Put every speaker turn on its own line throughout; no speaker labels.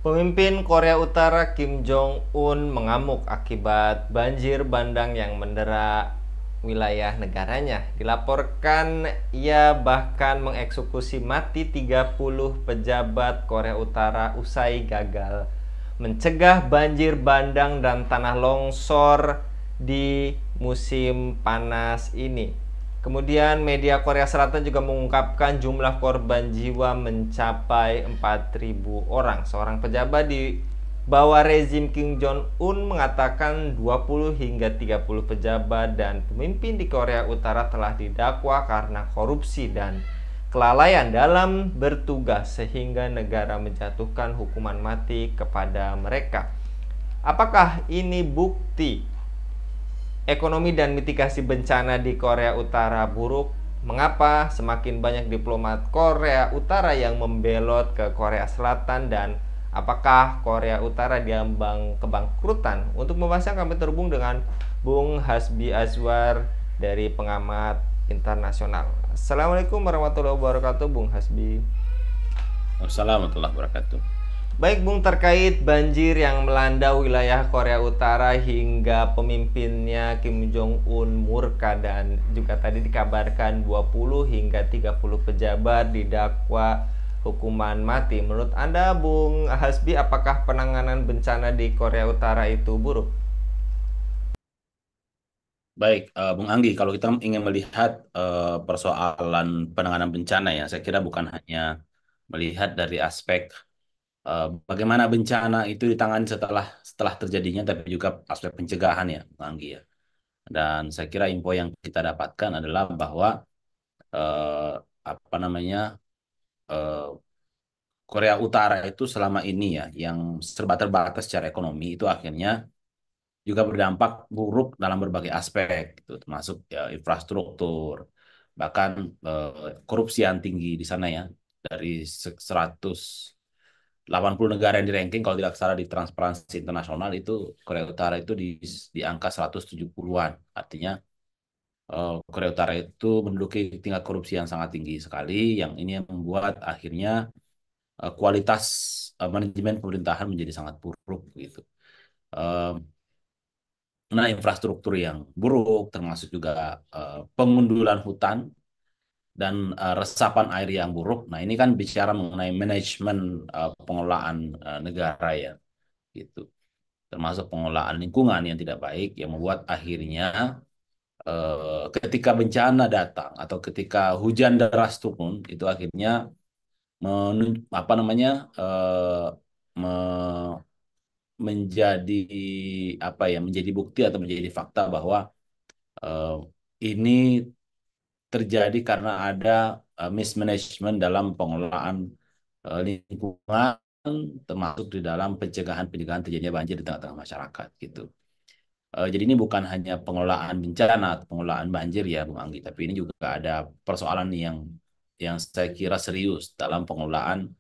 Pemimpin Korea Utara Kim Jong-un mengamuk akibat banjir bandang yang mendera wilayah negaranya. Dilaporkan ia bahkan mengeksekusi mati 30 pejabat Korea Utara usai gagal mencegah banjir bandang dan tanah longsor di musim panas ini. Kemudian media Korea Selatan juga mengungkapkan jumlah korban jiwa mencapai 4.000 orang. Seorang pejabat di bawah rezim Kim Jong Un mengatakan 20 hingga 30 pejabat dan pemimpin di Korea Utara telah didakwa karena korupsi dan kelalaian dalam bertugas sehingga negara menjatuhkan hukuman mati kepada mereka. Apakah ini bukti ekonomi dan mitigasi bencana di Korea Utara buruk? Mengapa semakin banyak diplomat Korea Utara yang membelot ke Korea Selatan, dan apakah Korea Utara diambang kebangkrutan? Untuk membahasnya kami terhubung dengan Bung Hasbi Azwar dari Pengamat Internasional. Assalamualaikum warahmatullahi wabarakatuh, Bung Hasbi.
Wassalamualaikum warahmatullahi wabarakatuh.
Baik Bung, terkait banjir yang melanda wilayah Korea Utara hingga pemimpinnya Kim Jong-un murka dan juga tadi dikabarkan 20 hingga 30 pejabat didakwa hukuman mati. Menurut Anda Bung Hasbi, apakah penanganan bencana di Korea Utara itu buruk?
Baik, Bung Anggi, kalau kita ingin melihat persoalan penanganan bencana ya, saya kira bukan hanya melihat dari aspek bagaimana bencana itu ditangani setelah setelah terjadinya, tapi juga aspek pencegahan ya, Bung Anggi ya. Dan saya kira info yang kita dapatkan adalah bahwa eh, apa namanya eh, Korea Utara itu selama ini ya, yang serba terbatas secara ekonomi itu akhirnya juga berdampak buruk dalam berbagai aspek, gitu, termasuk ya, infrastruktur, bahkan korupsi yang tinggi di sana ya. Dari 180 negara yang di ranking, kalau tidak salah di Transparansi Internasional itu Korea Utara itu di angka 170-an. Artinya Korea Utara itu menduduki tingkat korupsi yang sangat tinggi sekali, yang ini yang membuat akhirnya kualitas manajemen pemerintahan menjadi sangat buruk gitu. Eh, Nah, infrastruktur yang buruk, termasuk juga pengundulan hutan dan resapan air yang buruk. Nah, ini kan bicara mengenai manajemen pengelolaan negara ya, gitu. Termasuk pengelolaan lingkungan yang tidak baik, yang membuat akhirnya ketika bencana datang atau ketika hujan deras turun, itu akhirnya apa namanya menjadi apa ya, menjadi bukti atau menjadi fakta bahwa eh, ini terjadi karena ada mismanagement dalam pengelolaan lingkungan, termasuk di dalam pencegahan terjadinya banjir di tengah-tengah masyarakat gitu. Jadi ini bukan hanya pengelolaan bencana atau pengelolaan banjir ya Bung Anggi, tapi ini juga ada persoalan yang saya kira serius dalam pengelolaan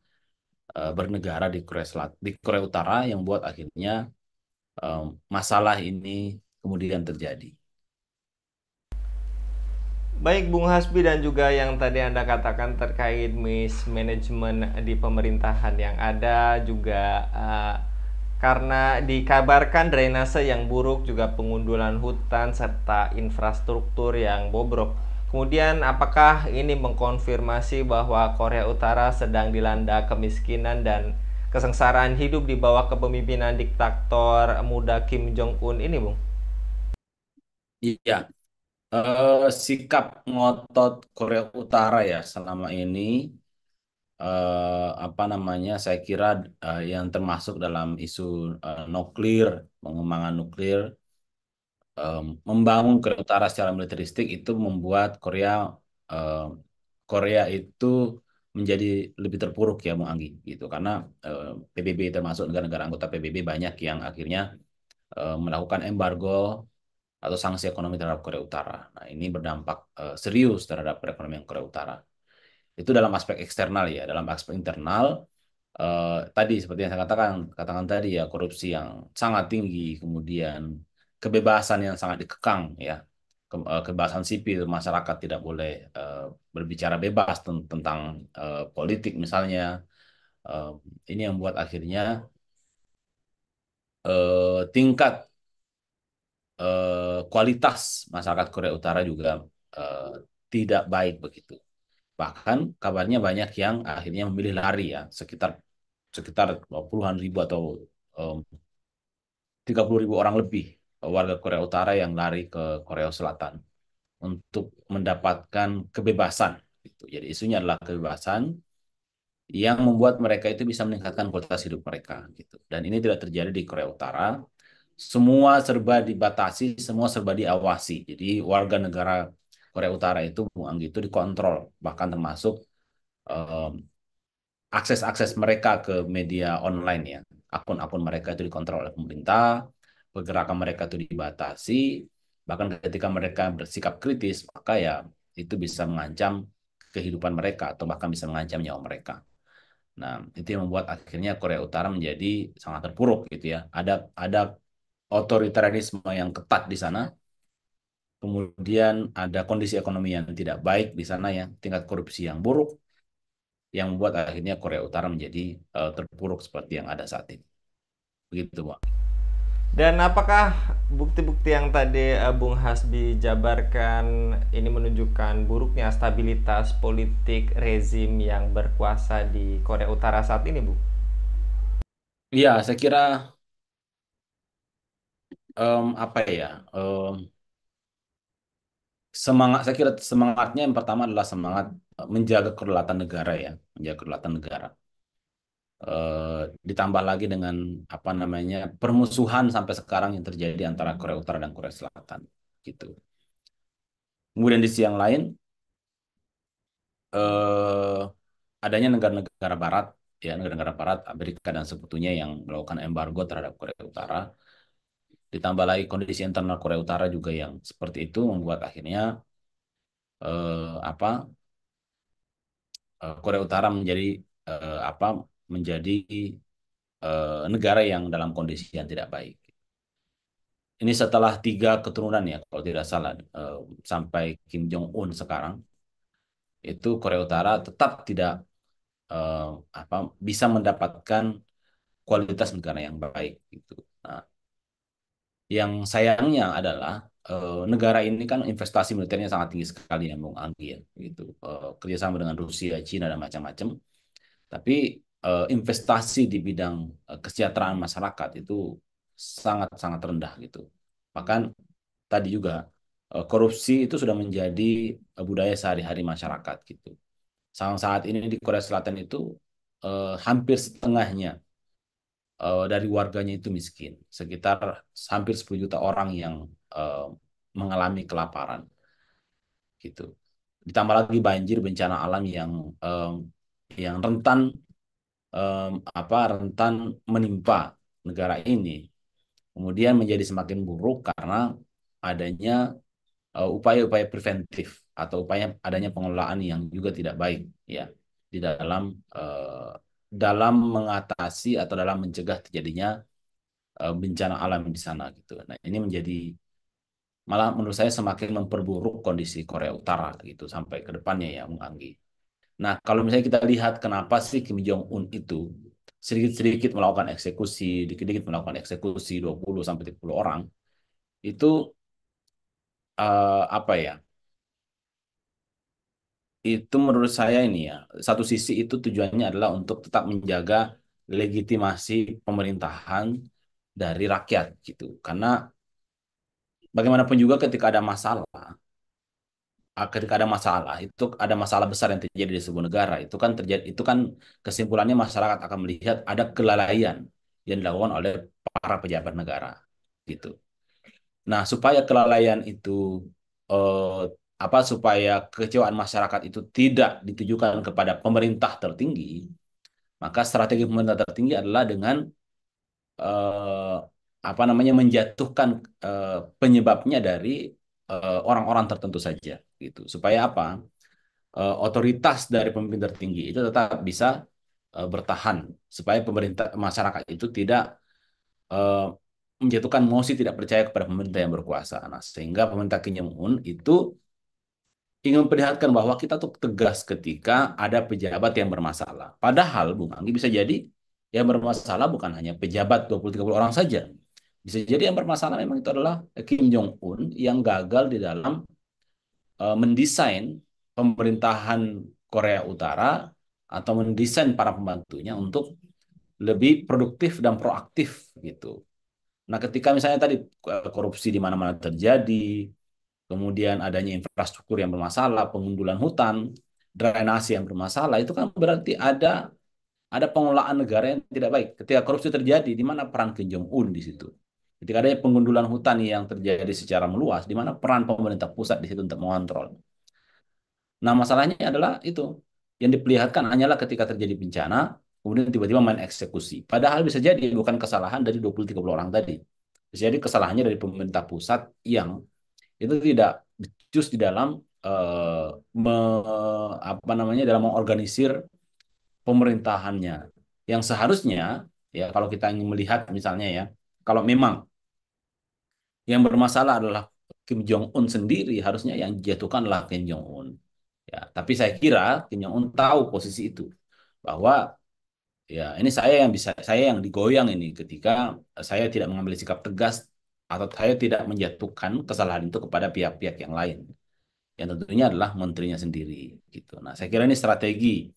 bernegara di Korea Selatan, di Korea Utara, yang buat akhirnya eh, masalah ini kemudian terjadi.
Baik Bung Hasbi, dan juga yang tadi Anda katakan terkait mismanagement di pemerintahan yang ada juga, karena dikabarkan drainase yang buruk, juga pengundulan hutan serta infrastruktur yang bobrok. Kemudian apakah ini mengkonfirmasi bahwa Korea Utara sedang dilanda kemiskinan dan kesengsaraan hidup di bawah kepemimpinan diktator muda Kim Jong Un ini, Bung?
Iya, sikap ngotot Korea Utara ya selama ini apa namanya, saya kira yang termasuk dalam isu nuklir, pengembangan nuklir, membangun Korea Utara secara militeristik itu membuat eh, Korea itu menjadi lebih terpuruk ya Bung Anggi gitu, karena PBB, termasuk negara-negara anggota PBB banyak yang akhirnya melakukan embargo atau sanksi ekonomi terhadap Korea Utara. Nah, ini berdampak serius terhadap perekonomian Korea Utara. Itu dalam aspek eksternal ya. Dalam aspek internal, tadi seperti yang saya katakan tadi ya, korupsi yang sangat tinggi, kemudian kebebasan yang sangat dikekang ya. Kebebasan sipil, masyarakat tidak boleh berbicara bebas tentang politik misalnya. Eh, ini yang membuat akhirnya tingkat kualitas masyarakat Korea Utara juga eh, tidak baik begitu. Bahkan kabarnya banyak yang akhirnya memilih lari ya, sekitar sekitar puluhan ribu atau 30.000 orang lebih warga Korea Utara yang lari ke Korea Selatan untuk mendapatkan kebebasan. Gitu. Jadi isunya adalah kebebasan yang membuat mereka itu bisa meningkatkan kualitas hidup mereka. Gitu. Dan ini tidak terjadi di Korea Utara. Semua serba dibatasi, semua serba diawasi. Jadi warga negara Korea Utara itu, Bung Anggi, itu dikontrol, bahkan termasuk eh, akses-akses mereka ke media online ya. Akun-akun mereka itu dikontrol oleh pemerintah, pergerakan mereka itu dibatasi, bahkan ketika mereka bersikap kritis, maka ya itu bisa mengancam kehidupan mereka atau bahkan bisa mengancam nyawa mereka. Nah, itu yang membuat akhirnya Korea Utara menjadi sangat terpuruk gitu ya. Ada otoritarianisme yang ketat di sana, kemudian ada kondisi ekonomi yang tidak baik di sana ya, tingkat korupsi yang buruk, yang membuat akhirnya Korea Utara menjadi terpuruk seperti yang ada saat ini. Begitu, Pak.
Dan apakah bukti-bukti yang tadi Bung Hasbi jabarkan ini menunjukkan buruknya stabilitas politik rezim yang berkuasa di Korea Utara saat ini, Bu?
Iya, saya kira apa ya? Semangat saya kira semangatnya yang pertama adalah semangat menjaga kedaulatan negara ya, menjaga kedaulatan negara. Ditambah lagi dengan apa namanya permusuhan sampai sekarang yang terjadi antara Korea Utara dan Korea Selatan gitu. Kemudian di sisi yang lain eh, adanya negara-negara Barat ya negara-negara Barat Amerika dan sekutunya yang melakukan embargo terhadap Korea Utara. Ditambah lagi kondisi internal Korea Utara juga yang seperti itu membuat akhirnya apa Korea Utara menjadi apa menjadi negara yang dalam kondisi yang tidak baik. Ini setelah 3 keturunan ya, kalau tidak salah, sampai Kim Jong Un sekarang, itu Korea Utara tetap tidak eh, apa bisa mendapatkan kualitas negara yang baik. Gitu. Nah, yang sayangnya adalah negara ini kan investasi militernya sangat tinggi sekali ya, Bung Anggi ya, gitu. Kerjasama dengan Rusia, Cina dan macam-macam. Tapi investasi di bidang kesejahteraan masyarakat itu sangat-sangat rendah gitu. Bahkan tadi juga korupsi itu sudah menjadi budaya sehari-hari masyarakat gitu. Sampai saat ini di Korea Selatan itu hampir setengahnya dari warganya itu miskin, sekitar hampir 10 juta orang yang eh, mengalami kelaparan gitu. Ditambah lagi banjir bencana alam yang rentan menimpa negara ini. Kemudian menjadi semakin buruk karena adanya upaya-upaya preventif atau upaya adanya pengelolaan yang juga tidak baik ya di eh, dalam mengatasi atau dalam mencegah terjadinya bencana alam di sana gitu. Nah, ini menjadi malah menurut saya semakin memperburuk kondisi Korea Utara gitu sampai ke depannya ya, Bung Anggi. Nah, kalau misalnya kita lihat kenapa sih Kim Jong Un itu sedikit-sedikit melakukan eksekusi, dikit-dikit melakukan eksekusi 20 sampai 30 orang, itu apa ya? Itu menurut saya ini ya, satu sisi itu tujuannya adalah untuk tetap menjaga legitimasi pemerintahan dari rakyat gitu. Karena bagaimanapun juga ketika ada masalah, itu ada masalah besar yang terjadi di sebuah negara, itu kan kesimpulannya masyarakat akan melihat ada kelalaian yang dilakukan oleh para pejabat negara gitu. Nah, supaya kelalaian itu eh, supaya kekecewaan masyarakat itu tidak ditujukan kepada pemerintah tertinggi, maka strategi pemerintah tertinggi adalah dengan eh, menjatuhkan penyebabnya dari orang-orang tertentu saja gitu. Supaya apa? Otoritas dari pemimpin tertinggi itu tetap bisa bertahan supaya pemerintah masyarakat itu tidak eh, menjatuhkan mosi tidak percaya kepada pemerintah yang berkuasa. Nah, sehingga pemerintah Kim Jong Un itu ingin memperlihatkan bahwa kita tuh tegas ketika ada pejabat yang bermasalah. Padahal, Bung Anggi, bisa jadi yang bermasalah bukan hanya pejabat 20-30 orang saja. Bisa jadi yang bermasalah memang itu adalah Kim Jong Un yang gagal di dalam mendesain pemerintahan Korea Utara atau mendesain para pembantunya untuk lebih produktif dan proaktif gitu. Nah, ketika misalnya tadi korupsi di mana-mana terjadi, kemudian adanya infrastruktur yang bermasalah, pengundulan hutan, drainase yang bermasalah, itu kan berarti ada pengelolaan negara yang tidak baik. Ketika korupsi terjadi, di mana peran Kim Jong Un di situ? Ketika ada pengundulan hutan yang terjadi secara meluas, di mana peran pemerintah pusat di situ untuk mengontrol? Nah, masalahnya adalah itu. Yang diperlihatkan hanyalah ketika terjadi bencana, kemudian tiba-tiba main eksekusi. Padahal bisa jadi bukan kesalahan dari 20-30 orang tadi. Bisa jadi kesalahannya dari pemerintah pusat yang itu tidak becus di dalam eh, me, apa namanya dalam mengorganisir pemerintahannya. Yang seharusnya ya kalau kita ingin melihat misalnya ya, kalau memang yang bermasalah adalah Kim Jong Un sendiri, harusnya yang dijatuhkan adalah Kim Jong Un. Ya, tapi saya kira Kim Jong Un tahu posisi itu bahwa ya ini saya yang digoyang ini ketika saya tidak mengambil sikap tegas atau saya tidak menjatuhkan kesalahan itu kepada pihak-pihak yang lain yang tentunya adalah menterinya sendiri gitu. Nah, saya kira ini strategi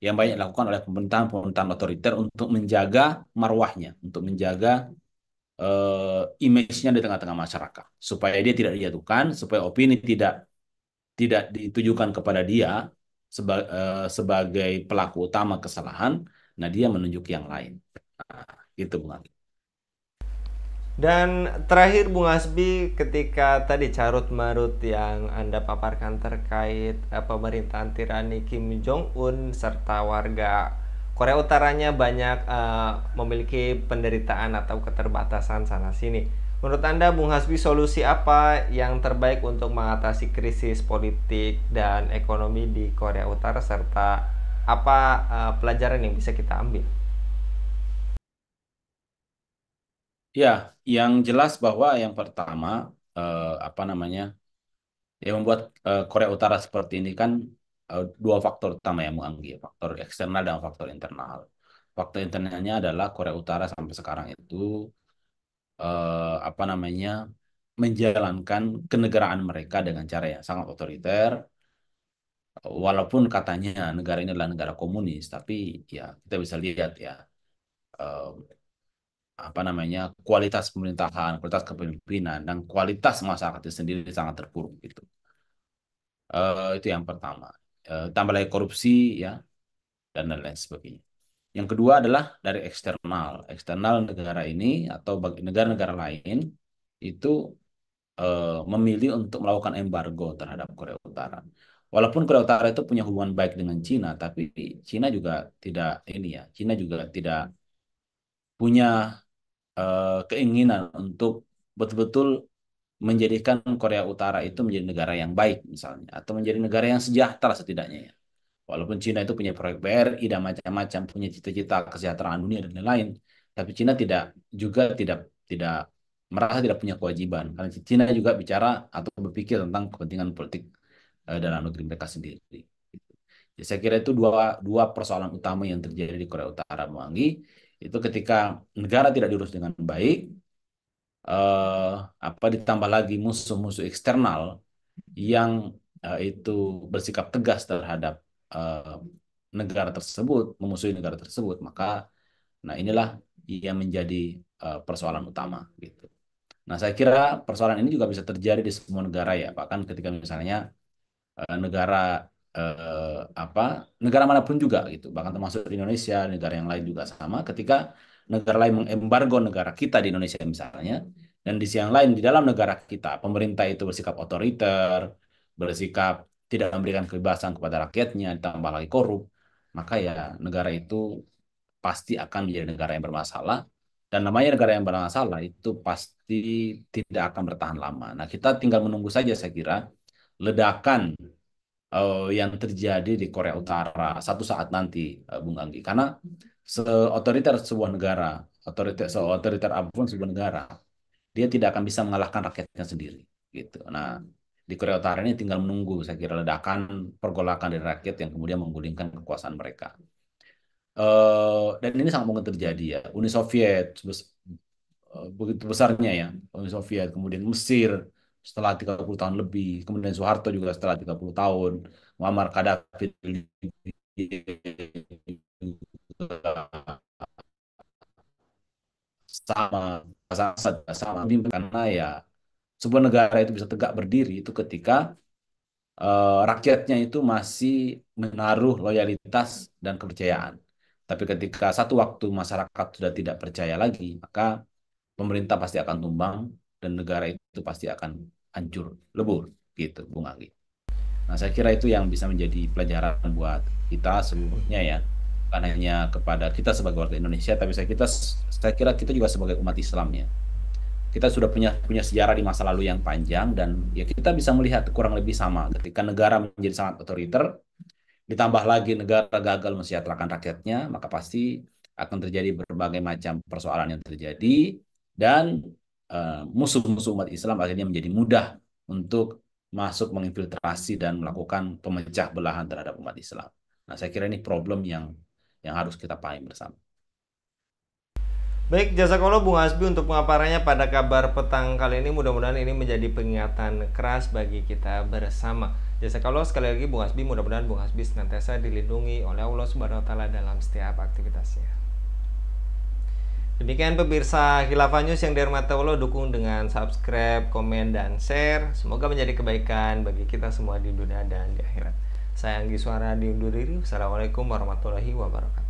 yang banyak dilakukan oleh pemerintahan-pemerintahan otoriter untuk menjaga marwahnya, untuk menjaga image-nya di tengah-tengah masyarakat supaya dia tidak dijatuhkan, supaya opini tidak tidak ditujukan kepada dia sebagai pelaku utama kesalahan, nah dia menunjuk yang lain. Nah, gitu Bung Agi.
Dan terakhir Bung Hasbi, ketika tadi carut marut yang Anda paparkan terkait pemerintahan tirani Kim Jong Un serta warga Korea Utaranya banyak memiliki penderitaan atau keterbatasan sana sini. Menurut Anda Bung Hasbi, solusi apa yang terbaik untuk mengatasi krisis politik dan ekonomi di Korea Utara serta apa pelajaran yang bisa kita ambil?
Ya, yang jelas bahwa yang pertama apa namanya yang membuat Korea Utara seperti ini kan dua faktor utama ya, Bung Anggi, faktor eksternal dan faktor internal. Faktor internalnya adalah Korea Utara sampai sekarang itu apa namanya menjalankan kenegaraan mereka dengan cara yang sangat otoriter, walaupun katanya negara ini adalah negara komunis, tapi ya kita bisa lihat ya eh, apa namanya kualitas pemerintahan, kualitas kepemimpinan, dan kualitas masyarakat itu sendiri sangat terpuruk gitu. Itu yang pertama. Tambah lagi korupsi ya dan lain-lain sebagainya. Yang kedua adalah dari eksternal. Eksternal negara ini atau bagi negara-negara lain itu memilih untuk melakukan embargo terhadap Korea Utara. Walaupun Korea Utara itu punya hubungan baik dengan Cina, tapi Cina juga tidak ini ya, Cina juga tidak punya keinginan untuk betul-betul menjadikan Korea Utara itu menjadi negara yang baik misalnya, atau menjadi negara yang sejahtera setidaknya ya. Walaupun Cina itu punya proyek BRI dan macam-macam, punya cita-cita kesejahteraan dunia dan lain-lain, tapi Cina tidak merasa tidak punya kewajiban karena Cina juga bicara atau berpikir tentang kepentingan politik dalam negeri mereka sendiri. Ya, saya kira itu dua dua persoalan utama yang terjadi di Korea Utara, Bang Anggi. Itu ketika negara tidak diurus dengan baik, eh, apa ditambah lagi musuh-musuh eksternal yang itu bersikap tegas terhadap eh, negara tersebut, memusuhi negara tersebut, maka nah inilah yang menjadi persoalan utama gitu. Nah, saya kira persoalan ini juga bisa terjadi di semua negara ya, bahkan ketika misalnya negara apa negara manapun juga gitu, bahkan termasuk di Indonesia, negara yang lain juga sama, ketika negara lain mengembargo negara kita di Indonesia misalnya, dan di sisi yang lain di dalam negara kita pemerintah itu bersikap otoriter, bersikap tidak memberikan kebebasan kepada rakyatnya, ditambah lagi korup, maka ya negara itu pasti akan menjadi negara yang bermasalah. Dan namanya negara yang bermasalah itu pasti tidak akan bertahan lama. Nah, kita tinggal menunggu saja saya kira ledakan yang terjadi di Korea Utara satu saat nanti, Bung Anggi. Karena seotoriter sebuah negara, seotoriter apapun sebuah negara, dia tidak akan bisa mengalahkan rakyatnya sendiri. Gitu. Nah, di Korea Utara ini tinggal menunggu, saya kira ledakan pergolakan dari rakyat yang kemudian menggulingkan kekuasaan mereka. Dan ini sangat mungkin terjadi ya. Uni Soviet begitu besarnya ya, Uni Soviet, kemudian Mesir setelah 30 tahun lebih, kemudian Soeharto juga setelah 30 tahun, Muammar Gaddafi sama sama karena ya sebuah negara itu bisa tegak berdiri itu ketika rakyatnya itu masih menaruh loyalitas dan kepercayaan. Tapi ketika satu waktu masyarakat sudah tidak percaya lagi, maka pemerintah pasti akan tumbang dan negara itu pasti akan hancur, lebur, gitu, Bung Agi. Nah, saya kira itu yang bisa menjadi pelajaran buat kita seluruhnya ya. Bukan hanya kepada kita sebagai warga Indonesia, tapi saya kira kita juga sebagai umat Islam ya. Kita sudah punya sejarah di masa lalu yang panjang dan ya kita bisa melihat kurang lebih sama ketika negara menjadi sangat otoriter, ditambah lagi negara gagal mensejahterakan rakyatnya, maka pasti akan terjadi berbagai macam persoalan yang terjadi dan musuh-musuh umat Islam akhirnya menjadi mudah untuk masuk menginfiltrasi dan melakukan pemecah belahan terhadap umat Islam. Nah, saya kira ini problem yang harus kita pahami bersama.
Baik, jazakallah Bung Hasbi untuk pemaparannya pada kabar petang kali ini. Mudah-mudahan ini menjadi peringatan keras bagi kita bersama. Jazakallah sekali lagi Bung Hasbi. Mudah-mudahan Bung Hasbi senantiasa dilindungi oleh Allah Subhanahu wa taala dalam setiap aktivitasnya. Demikian pemirsa Khilafah News yang dirahmati Allah, dukung dengan subscribe, komen, dan share. Semoga menjadi kebaikan bagi kita semua di dunia dan di akhirat. Saya Anggi Suara diundur diri. Assalamualaikum warahmatullahi wabarakatuh.